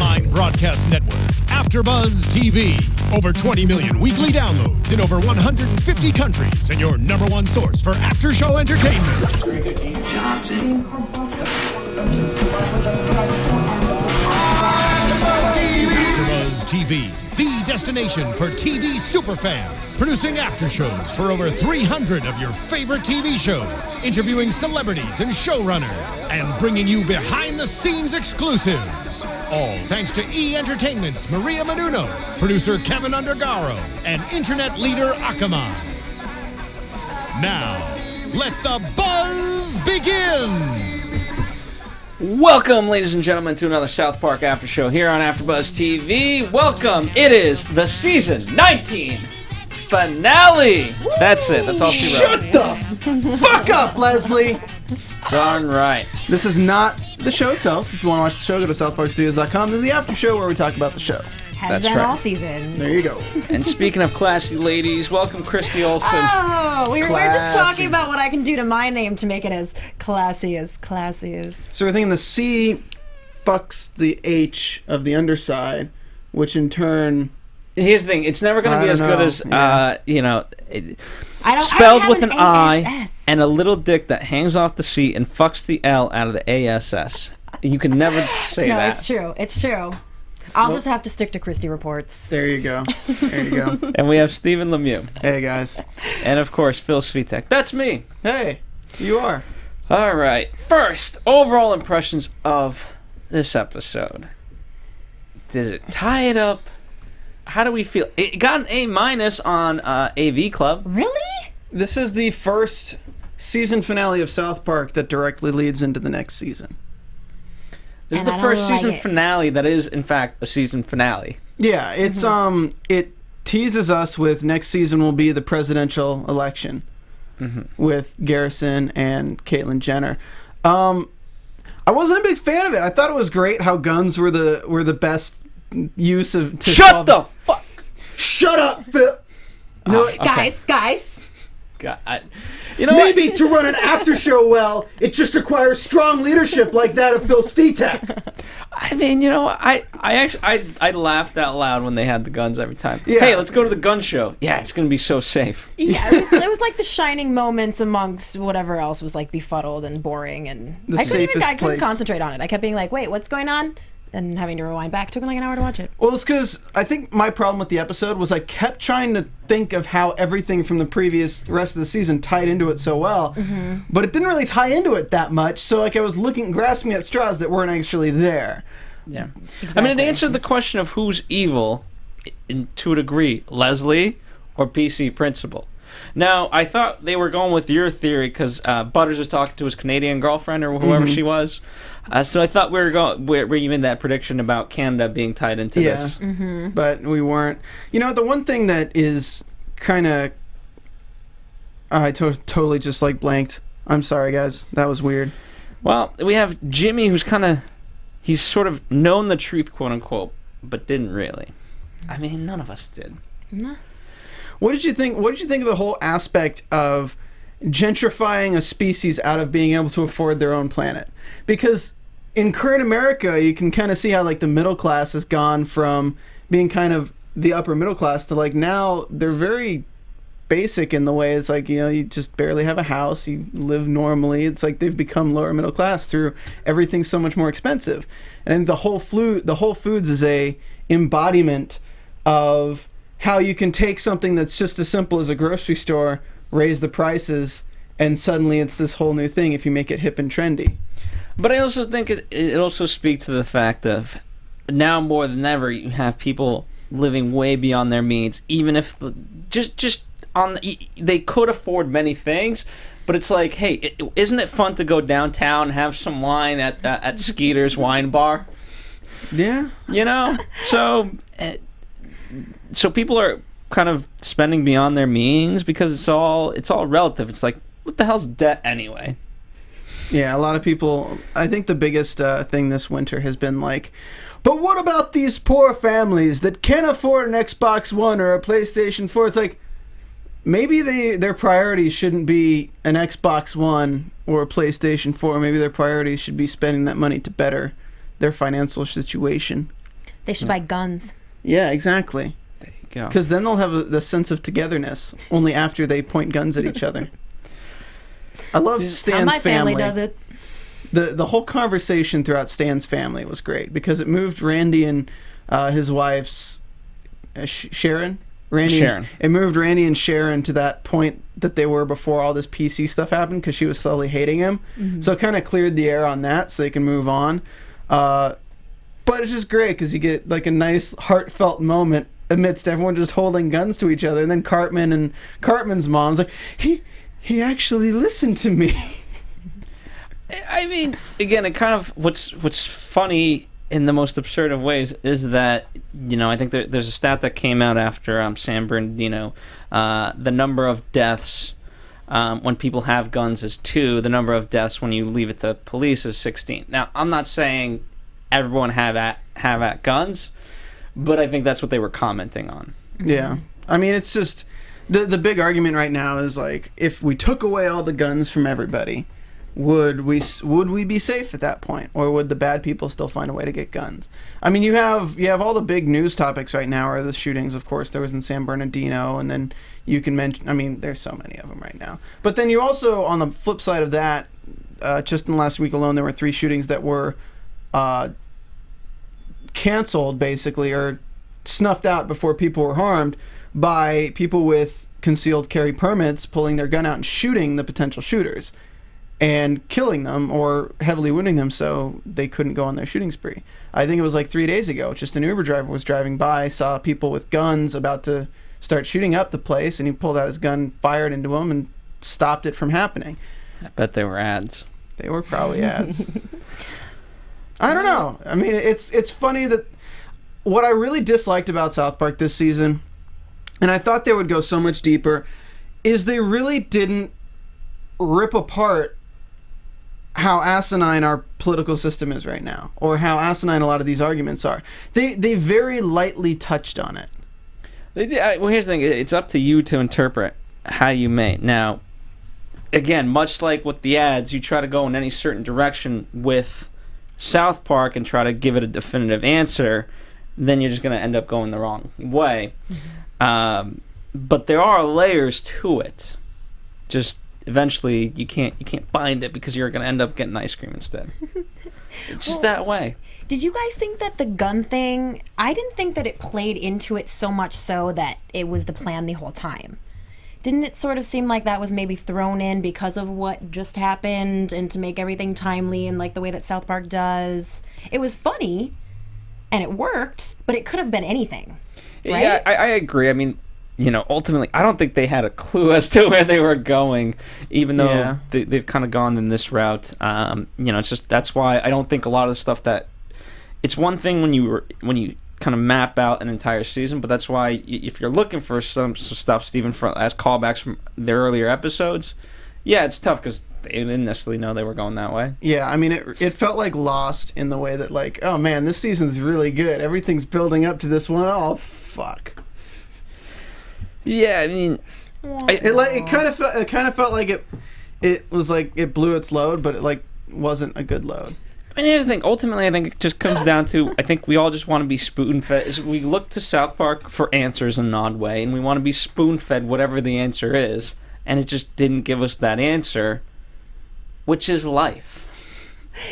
online broadcast network, AFTERBUZZ TV. Over 20 million weekly downloads in over 150 countries, and your number one source for after-show entertainment. AFTERBUZZ TV, the destination for TV superfans, producing after-shows for over 300 of your favorite TV shows, interviewing celebrities and showrunners, and bringing you behind-the-scenes exclusives. All thanks to E! Entertainment's Maria Menounos, producer Kevin Undergaro, and internet leader Akamai. Now, let the buzz begin! Welcome, ladies and gentlemen, to another South Park After Show here on AfterBuzz TV. Welcome. It is the season 19 finale. Woo! That's it. That's all she wrote. Shut the fuck up, Leslie. Darn right. This is not the show itself. If you want to watch the show, go to southparkstudios.com. This is the after show where we talk about the show. Has been all season. There you go. And speaking of classy ladies, welcome Christy Olson. Oh, we were just talking about what I can do to my name to make it as classy as classy as. So we're thinking the C fucks the H of the underside, which in turn... Here's the thing. It's never going to be as good as, spelled with an I and a little dick that hangs off the C and fucks the L out of the ASS. You can never say that. No, it's true. It's true. I'll just have to stick to Christy reports. There you go. There you go. And we have Stephen Lemieux. Hey, guys. And, of course, Phil Svitek. That's me. Hey, you are. All right. First, overall impressions of this episode. Did it tie it up? How do we feel? It got an A- on AV Club. Really? This is the first season finale of South Park that directly leads into the next season. This is the first season finale that is, in fact, a season finale. Yeah, it's it teases us with next season will be the presidential election with Garrison and Caitlyn Jenner. I wasn't a big fan of it. I thought it was great how guns were the best use of. Shut the fuck! Shut up, Phil. No, okay. Guys. God, you know maybe what? To run an after show well, it just requires strong leadership like that of Phil Svitek. I mean, you know, I actually laughed out loud when they had the guns every time. Yeah. Hey, let's go to the gun show. Yeah, it's gonna be so safe. Yeah, it was like the shining moments amongst whatever else was like befuddled and boring, and I couldn't concentrate on it. I kept being like, wait, what's going on? And having to rewind back. It took me like an hour to watch it. Well, it's because I think my problem with the episode was I kept trying to think of how everything from the previous rest of the season tied into it so well, but it didn't really tie into it that much. So like I was grasping at straws that weren't actually there. Yeah, exactly. I mean, it answered the question of who's evil, to a degree, Leslie or PC Principal. Now, I thought they were going with your theory because Butters was talking to his Canadian girlfriend or whoever she was. So I thought we were going where you made that prediction about Canada being tied into this. But we weren't. You know, the one thing that is kind of... I totally just like blanked. I'm sorry, guys. That was weird. Well, we have Jimmy who's he's sort of known the truth, quote unquote, but didn't really. I mean, none of us did. No. What did you think of the whole aspect of gentrifying a species out of being able to afford their own planet? Because in current America, you can kind of see how like the middle class has gone from being kind of the upper middle class to like now they're very basic in the way it's like, you know, you just barely have a house, you live normally. It's like they've become lower middle class through everything so much more expensive. And the Whole Foods is a embodiment of how you can take something that's just as simple as a grocery store, raise the prices, and suddenly it's this whole new thing if you make it hip and trendy. But I also think it also speaks to the fact of now more than ever you have people living way beyond their means, even if they could afford many things, but it's like, hey, isn't it fun to go downtown and have some wine at Skeeter's wine bar? Yeah, you know, so people are kind of spending beyond their means because it's all relative. It's like, what the hell's debt anyway? Yeah, a lot of people, I think the biggest thing this winter has been like, but what about these poor families that can't afford an Xbox One or a PlayStation 4? It's like, maybe their priorities shouldn't be an Xbox One or a PlayStation 4. Maybe their priorities should be spending that money to better their financial situation. They should buy guns. Yeah, exactly. There you go. Because then they'll have the sense of togetherness only after they point guns at each other. I love Stan's my family family. does it. The whole conversation throughout Stan's family was great because it moved Randy and his wife's Sharon. Sharon. It moved Randy and Sharon to that point that they were before all this PC stuff happened because she was slowly hating him. Mm-hmm. So it kind of cleared the air on that so they can move on. But it's just great because you get like a nice heartfelt moment amidst everyone just holding guns to each other. And then Cartman and Cartman's mom's like, he actually listened to me. I mean, again, it kind of what's funny in the most absurd of ways is that, you know, I think there's a stat that came out after San Bernardino. The number of deaths when people have guns is 2. The number of deaths when you leave it to police is 16. Now, I'm not saying everyone have at guns, but I think that's what they were commenting on. Yeah. I mean, it's just the big argument right now is like, if we took away all the guns from everybody, would we be safe at that point, or would the bad people still find a way to get guns? I mean, you have all the big news topics right now are the shootings. Of course, there was in San Bernardino, and then you can mention. I mean, there's so many of them right now. But then you also, on the flip side of that, just in the last week alone, there were 3 shootings that were canceled, basically, or snuffed out before people were harmed by people with concealed carry permits pulling their gun out and shooting the potential shooters and killing them or heavily wounding them so they couldn't go on their shooting spree. I think it was like 3 days ago. Just an Uber driver was driving by, saw people with guns about to start shooting up the place, and he pulled out his gun, fired into them, and stopped it from happening. I bet they were ads. They were probably ads. I don't know. I mean, it's funny that what I really disliked about South Park this season, and I thought they would go so much deeper, is they really didn't rip apart how asinine our political system is right now, or how asinine a lot of these arguments are. They very lightly touched on it. Well, here's the thing. It's up to you to interpret how you may. Now, again, much like with the ads, you try to go in any certain direction with South Park and try to give it a definitive answer, then you're just going to end up going the wrong way. Mm-hmm. But there are layers to it. Just eventually you can't find it because you're going to end up getting ice cream instead. It's just that way. Did you guys think that the gun thing, I didn't think that it played into it so much so that it was the plan the whole time. Didn't it sort of seem like that was maybe thrown in because of what just happened and to make everything timely and like the way that South Park does? It was funny and it worked, but it could have been anything, right? Yeah, I agree. I mean, you know, ultimately, I don't think they had a clue as to where they were going, even though they've kind of gone in this route. You know, it's just that's why I don't think a lot of the stuff that it's one thing when you kind of map out an entire season, but that's why if you're looking for some stuff, Stephen, as callbacks from their earlier episodes, yeah, it's tough because they didn't necessarily know they were going that way. Yeah, I mean, it felt like Lost in the way that, like, oh man, this season's really good. Everything's building up to this one. Oh fuck. Yeah, I mean, it kind of felt like it was like it blew its load, but it like wasn't a good load. I mean, here's the thing. Ultimately, I think it just comes down to I think we all just want to be spoon-fed. We look to South Park for answers in an odd way, and we want to be spoon-fed whatever the answer is, and it just didn't give us that answer, which is life.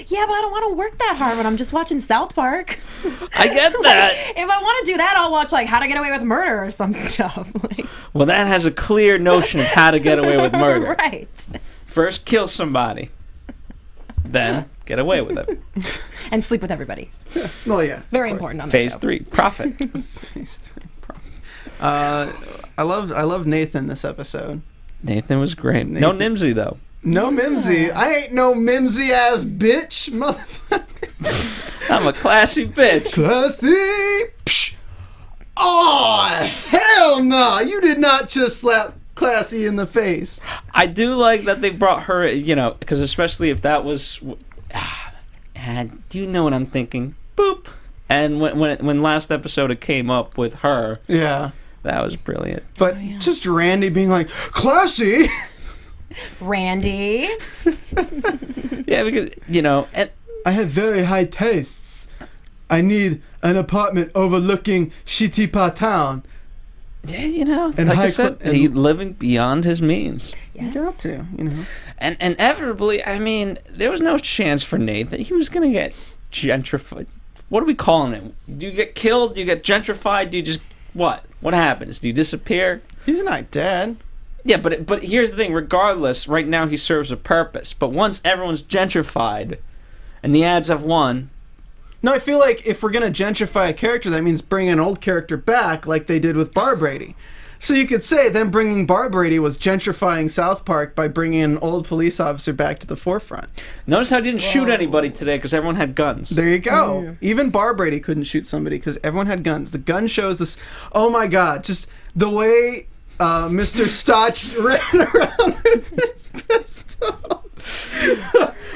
Yeah, but I don't want to work that hard when I'm just watching South Park. I get that. Like, if I want to do that, I'll watch like How to Get Away with Murder or some stuff. Like, well, that has a clear notion of how to get away with murder. Right. First, kill somebody. Then get away with it. And sleep with everybody. Well, yeah. Very important on that Phase show. 3, profit. Phase 3, profit. I love Nathan this episode. Nathan was great. No Nimsy, though. No Mimsy. I ain't no Mimsy ass bitch, motherfucker. I'm a classy bitch. Classy. Psh. Oh, hell no. You did not just slap Classy in the face. I do like that they brought her, you know, because especially if that was... do you know what I'm thinking? Boop. And when last episode it came up with her... Yeah. That was brilliant. But just Randy being like, Classy... Randy. Yeah, because, you know... And I have very high tastes. I need an apartment overlooking Shitipa town. Yeah, you know, And like I high said, cl- he and- living beyond his means. Yes. You're up to, you know. And inevitably, I mean, there was no chance for Nate that he was going to get gentrified. What are we calling it? Do you get killed? Do you get gentrified? Do you just... What? What happens? Do you disappear? He's not dead. Yeah, but here's the thing. Regardless, right now he serves a purpose. But once everyone's gentrified and the ads have won... No, I feel like if we're going to gentrify a character, that means bring an old character back like they did with Bar Brady. So you could say them bringing Bar Brady was gentrifying South Park by bringing an old police officer back to the forefront. Notice how he didn't shoot anybody today because everyone had guns. There you go. Even Bar Brady couldn't shoot somebody because everyone had guns. The gun shows this. Oh my God! Just the way Mr. Stotch ran around with his pistol.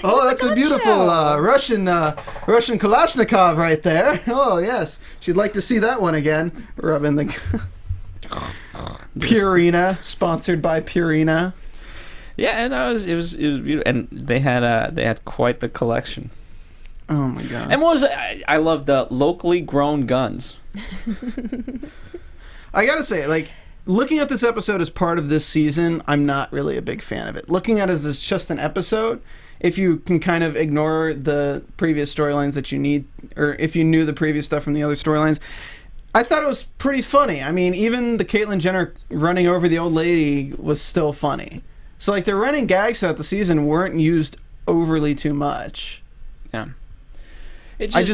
Oh, that's a beautiful Russian Kalashnikov right there. Oh yes, she'd like to see that one again. Rubbing the Purina, sponsored by Purina. Yeah, and it was beautiful, and they had quite the collection. Oh my God! And what was I love the locally grown guns. I gotta say, like, looking at this episode as part of this season, I'm not really a big fan of it. Looking at it as just an episode, if you can kind of ignore the previous storylines that you need, or if you knew the previous stuff from the other storylines, I thought it was pretty funny. I mean, even the Caitlyn Jenner running over the old lady was still funny. So, like, the running gags throughout the season weren't used overly too much. Yeah.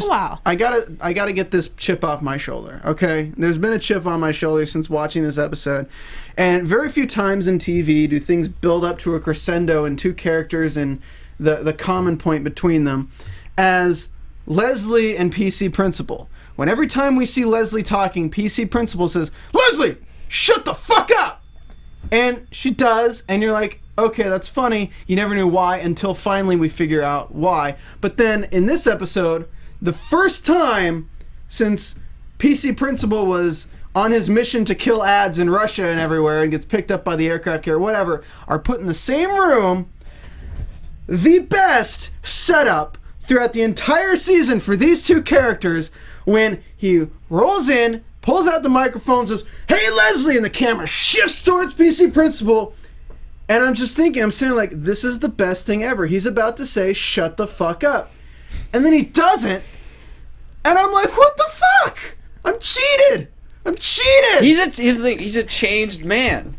Wow. I gotta get this chip off my shoulder, okay? There's been a chip on my shoulder since watching this episode, and very few times in TV do things build up to a crescendo in two characters and the common point between them as Leslie and PC Principal. When every time we see Leslie talking, PC Principal says, "Leslie, shut the fuck up!" And she does, and you're like, okay, that's funny. You never knew why until finally we figure out why. But then in this episode, the first time since PC Principal was on his mission to kill ads in Russia and everywhere and gets picked up by the aircraft carrier, whatever, are put in the same room. The best setup throughout the entire season for these two characters when he rolls in, pulls out the microphone, says, "Hey, Leslie," and the camera shifts towards PC Principal. And I'm just thinking, I'm saying, like, this is the best thing ever. He's about to say, "Shut the fuck up." And then he doesn't. And I'm like, what the fuck? I'm cheated. He's a changed man.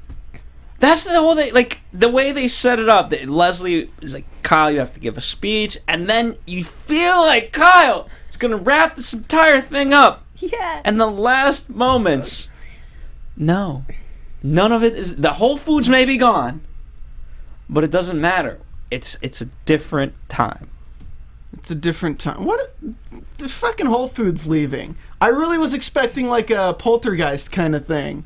That's the whole thing. Like, the way they set it up, that Leslie is like, "Kyle, you have to give a speech." And then you feel like Kyle is going to wrap this entire thing up. Yeah. And the last moments, no. None of it is... The Whole Foods may be gone, but it doesn't matter. It's a different time. It's a different time. What? The fucking Whole Foods leaving. I really was expecting like a poltergeist kind of thing.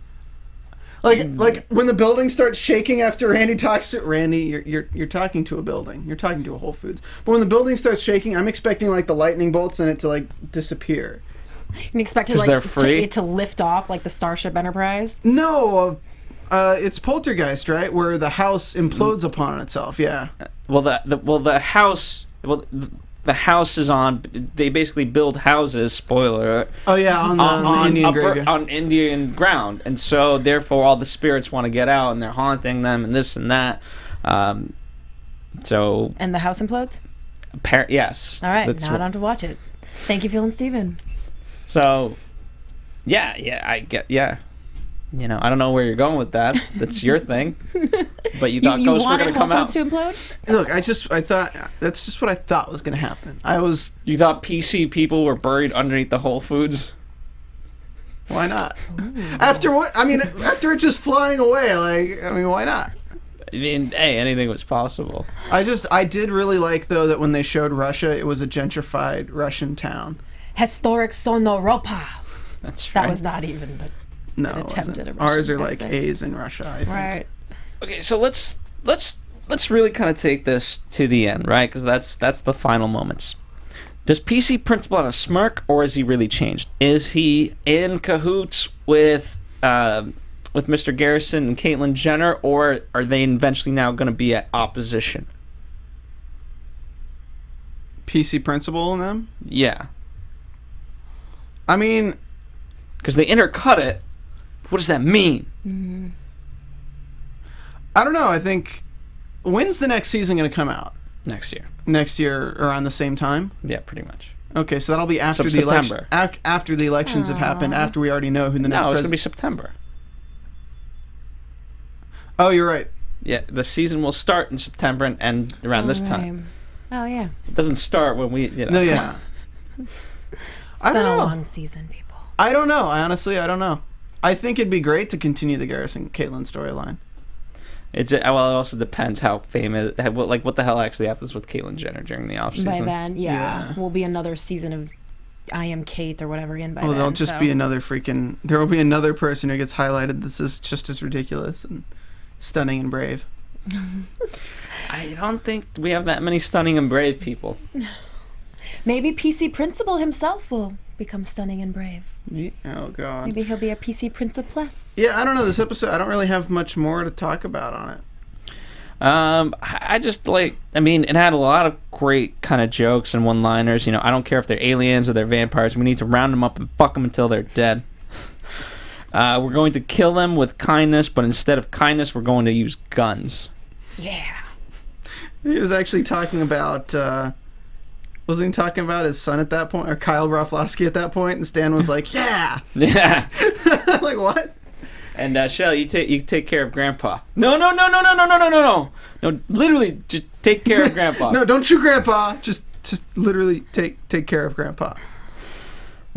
Like when the building starts shaking after Randy talks to Randy, you're talking to a building. You're talking to a Whole Foods. But when the building starts shaking, I'm expecting like the lightning bolts in it to like disappear. You expected like it to lift off like the Starship Enterprise? No, it's Poltergeist, right? Where the house implodes upon itself. Yeah. The house is on. They basically build houses. Spoiler. Oh yeah, on Indian ground, and so therefore all the spirits want to get out, and they're haunting them, and this and that. So. And the house implodes. Yes. All right, now on to watch it. Thank you, Phil and Stephen. So, yeah, I get, yeah. You know, I don't know where you're going with that. That's your thing. But you thought ghosts were going to come out. To implode? Look, I thought that's just what I thought was going to happen. You thought PC people were buried underneath the Whole Foods? Why not? After what? I mean, after it just flying away, why not? I mean, hey, anything was possible. I did really like though that when they showed Russia, it was a gentrified Russian town. Historic Sonoropa. That's right. That was not even an attempt at a Russian Ours are like accent. A's in Russia, I think. Right. Okay, so let's really kind of take this to the end, right? Because that's the final moments. Does PC Principal have a smirk, or is he really changed? Is he in cahoots with Mr. Garrison and Caitlyn Jenner, or are they eventually now going to be at opposition? PC Principal and them? Yeah. I mean, because they intercut it. What does that mean? Mm-hmm. I don't know. I think, when's the next season going to come out? Next year. Next year around the same time? Yeah, pretty much. Okay, so that'll be after the September. election. After the elections have happened, after we already know who the next No, it's going to be president. September. Oh, you're right. Yeah, the season will start in September and end around this time. Oh, yeah. It doesn't start when we, No, yeah. I don't Been a know. long season, people. I don't know. I don't know. I think it'd be great to continue the Garrison Caitlyn storyline. Well, it also depends how famous, what the hell actually happens with Caitlyn Jenner during the off season. By then, yeah. Will be another season of I Am Kate or whatever again by then. There'll just be another freaking... There will be another person who gets highlighted that's just as ridiculous and stunning and brave. I don't think we have that many stunning and brave people. Maybe PC Principal himself will become stunning and brave. Oh, God. Maybe he'll be a PC Principal Plus. Yeah, I don't know. This episode, I don't really have much more to talk about on it. I just it had a lot of great kind of jokes and one-liners. I don't care if they're aliens or they're vampires. We need to round them up and fuck them until they're dead. We're going to kill them with kindness, but instead of kindness, we're going to use guns. Yeah. He was actually talking about... wasn't he talking about his son at that point, or Kyle Broflovski at that point? And Stan was like, "Yeah, Yeah." like what? And Shelley, you take care of Grandpa. No. No, literally, just take care of Grandpa. No, don't shoot Grandpa. Just literally take care of Grandpa.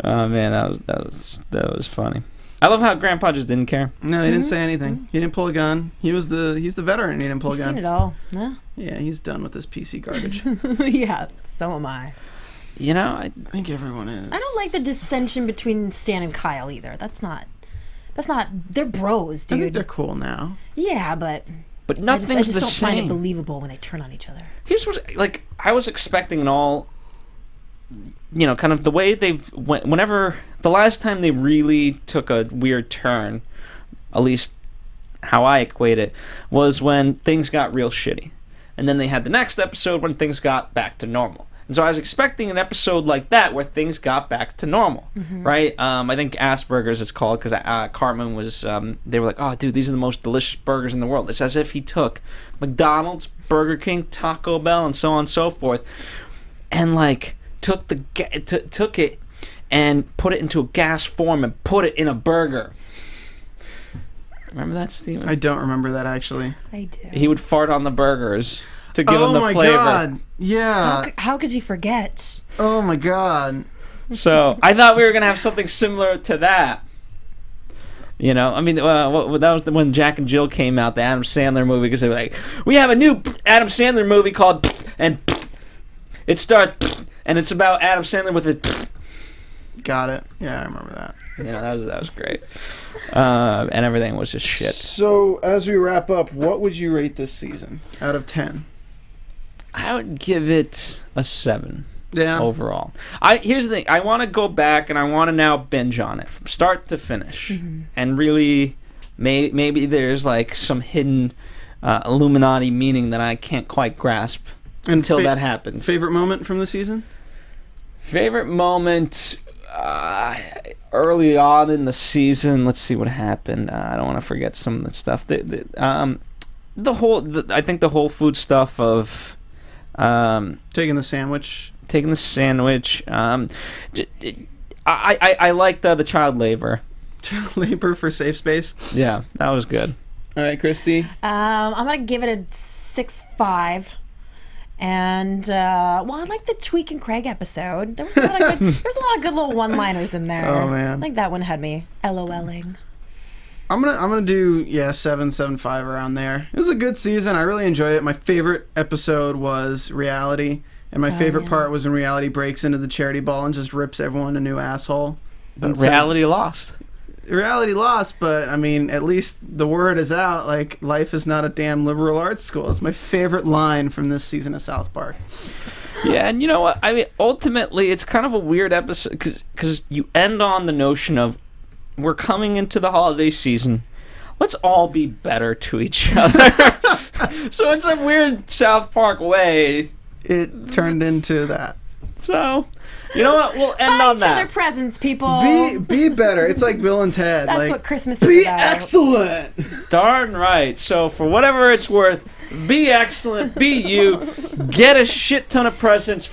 Oh man, that was funny. I love how Grandpa just didn't care. No, he didn't say anything. He didn't pull a gun. He's the veteran. He didn't pull a He's gun. seen it all. Yeah. Yeah, he's done with this PC garbage. Yeah, so am I. I think everyone is. I don't like the dissension between Stan and Kyle either. That's not. They're bros, I dude. think they're cool now. Yeah, but nothing's I just the don't same. find it believable when they turn on each other. Here's what I was expecting an all. Kind of the way whenever the last time they really took a weird turn, at least how I equate it, was when things got real shitty. And then they had the next episode when things got back to normal. And so I was expecting an episode like that where things got back to normal, right? I think Asperger's it's called because Cartman was, they were like, "Oh, dude, these are the most delicious burgers in the world." It's as if he took McDonald's, Burger King, Taco Bell, and so on and so forth, and took it and put it into a gas form and put it in a burger. Remember that, Steven? I don't remember that actually. I do. He would fart on the burgers to give them the flavor. Oh my God! Yeah. How could you forget? Oh my God! So I thought we were gonna have something similar to that. That was when Jack and Jill came out, the Adam Sandler movie, because they were like, "We have a new Adam Sandler movie called," and it starts, and it's about Adam Sandler with a. Got it. Yeah, I remember that. That was great, and everything was just shit. So, as we wrap up, what would you rate this season out of 10? I would give it a 7. Yeah. Overall, here's the thing. I want to go back and I want to now binge on it from start to finish, and really, maybe there's some hidden Illuminati meaning that I can't quite grasp until that happens. Favorite moment from the season? Favorite moment. Early on in the season, let's see what happened. I don't want to forget some of the stuff. I think the whole food stuff of taking the sandwich. I liked the child labor. Child labor for safe space. Yeah, that was good. All right, Christy. I'm gonna give it a 6.5. And I like the Tweak and Craig episode. There was a lot of good little one-liners in there. Oh man, I think that one had me LOLing. I'm gonna do 7.5 around there. It was a good season. I really enjoyed it. My favorite episode was Reality, and my favorite part was when Reality breaks into the charity ball and just rips everyone a new asshole. But Reality lost. Reality lost, but at least the word is out. Life is not a damn liberal arts school. It's my favorite line from this season of South Park. Yeah, and you know what? Ultimately, it's kind of a weird episode because you end on the notion of we're coming into the holiday season. Let's all be better to each other. So in some weird South Park way, it turned into that. So, you know what? We'll end Buy on each other that. presents, people. Be better. It's like Bill and Ted. That's like, what Christmas is be about. excellent. Darn right. So, for whatever it's worth, be excellent, be you, get a shit ton of presents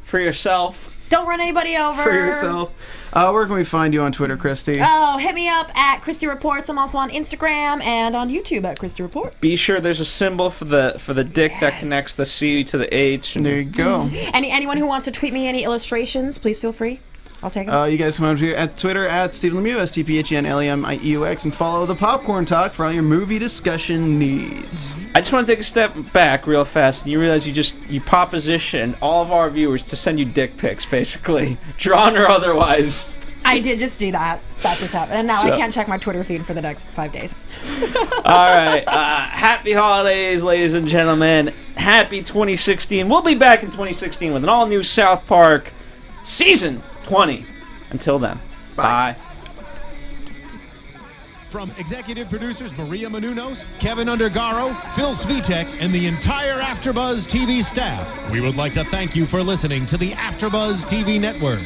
for yourself. Don't run anybody over. For yourself. Where can we find you on Twitter, Christy? Oh, hit me up at Christy Reports. I'm also on Instagram and on YouTube at Christy Report. Be sure there's a symbol for the dick that connects the C to the H. There you go. Anyone who wants to tweet me any illustrations, please feel free. I'll take them. You guys come over to at Twitter at Stephen Lemieux, StephenLemieux, and follow the Popcorn Talk for all your movie discussion needs. I just want to take a step back real fast, and you realize you proposition all of our viewers to send you dick pics, basically, drawn or otherwise. I did just do that. That just happened. And now I can't check my Twitter feed for the next 5 days. All right. Happy holidays, ladies and gentlemen. Happy 2016. We'll be back in 2016 with an all-new South Park season 20. Until then, bye. From executive producers Maria Menounos, Kevin Undergaro, Phil Svitek, and the entire AfterBuzz TV staff, we would like to thank you for listening to the AfterBuzz TV network.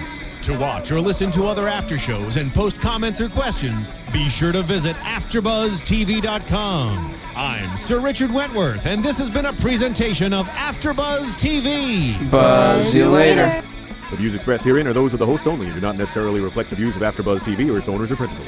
To watch or listen to other after shows and post comments or questions, be sure to visit AfterBuzzTV.com. I'm Sir Richard Wentworth, and this has been a presentation of AfterBuzz TV. Buzz you later. The views expressed herein are those of the hosts only and do not necessarily reflect the views of AfterBuzz TV or its owners or principals.